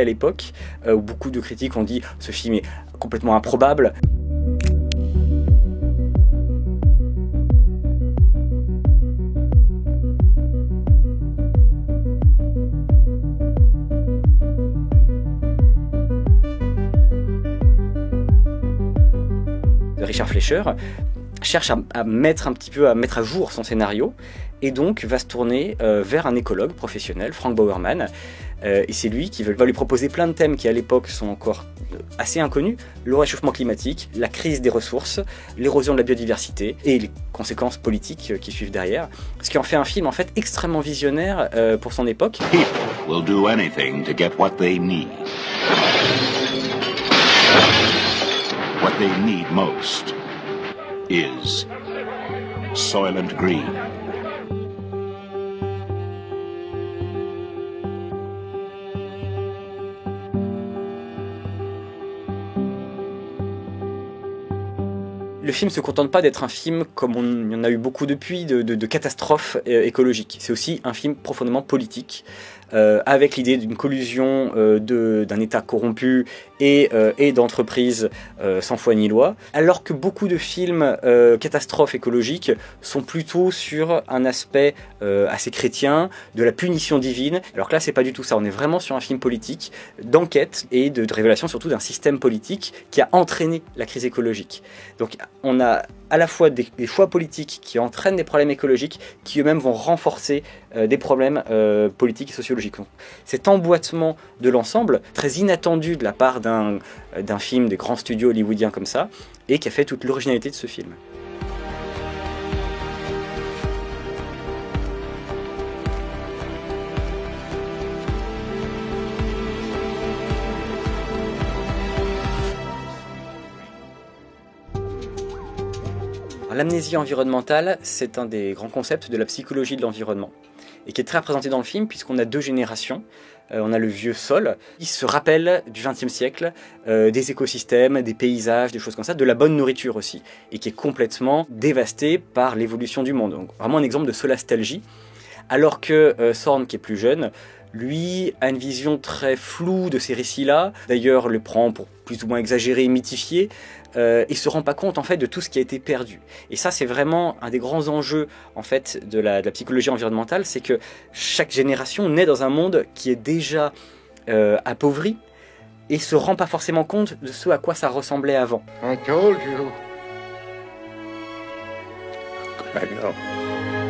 à l'époque, où beaucoup de critiques ont dit ce film est complètement improbable. Richard Fleischer cherche à mettre à jour son scénario et donc va se tourner vers un écologue professionnel, Frank Bowerman, et c'est lui qui va lui proposer plein de thèmes qui à l'époque sont encore assez inconnus: le réchauffement climatique, la crise des ressources, l'érosion de la biodiversité et les conséquences politiques qui suivent derrière, ce qui en fait un film en fait extrêmement visionnaire pour son époque. People will do anything to get what they need. What they need most is Soylent Green. Le film ne se contente pas d'être un film, comme il y en a eu beaucoup depuis, de catastrophes écologiques. C'est aussi un film profondément politique, avec l'idée d'une collusion d'un État corrompu et d'entreprises sans foi ni loi, alors que beaucoup de films catastrophes écologiques sont plutôt sur un aspect assez chrétien, de la punition divine, alors que là c'est pas du tout ça, on est vraiment sur un film politique, d'enquête et de révélation surtout d'un système politique qui a entraîné la crise écologique. Donc on a à la fois des choix politiques qui entraînent des problèmes écologiques qui eux-mêmes vont renforcer des problèmes politiques et sociologiques. Donc, cet emboîtement de l'ensemble, très inattendu de la part d'un film des grands studios hollywoodiens comme ça, et qui a fait toute l'originalité de ce film. L'amnésie environnementale, c'est un des grands concepts de la psychologie de l'environnement et qui est très représenté dans le film puisqu'on a deux générations. On a le vieux sol, qui se rappelle du XXe siècle, des écosystèmes, des paysages, des choses comme ça, de la bonne nourriture aussi, et qui est complètement dévasté par l'évolution du monde. Donc vraiment un exemple de solastalgie, alors que Zorn, qui est plus jeune, lui a une vision très floue de ces récits-là, d'ailleurs le prend pour plus ou moins exagéré et mythifié, et se rend pas compte en fait de tout ce qui a été perdu. Et ça c'est vraiment un des grands enjeux en fait de la psychologie environnementale, c'est que chaque génération naît dans un monde qui est déjà appauvri et se rend pas forcément compte de ce à quoi ça ressemblait avant. I told you. I know.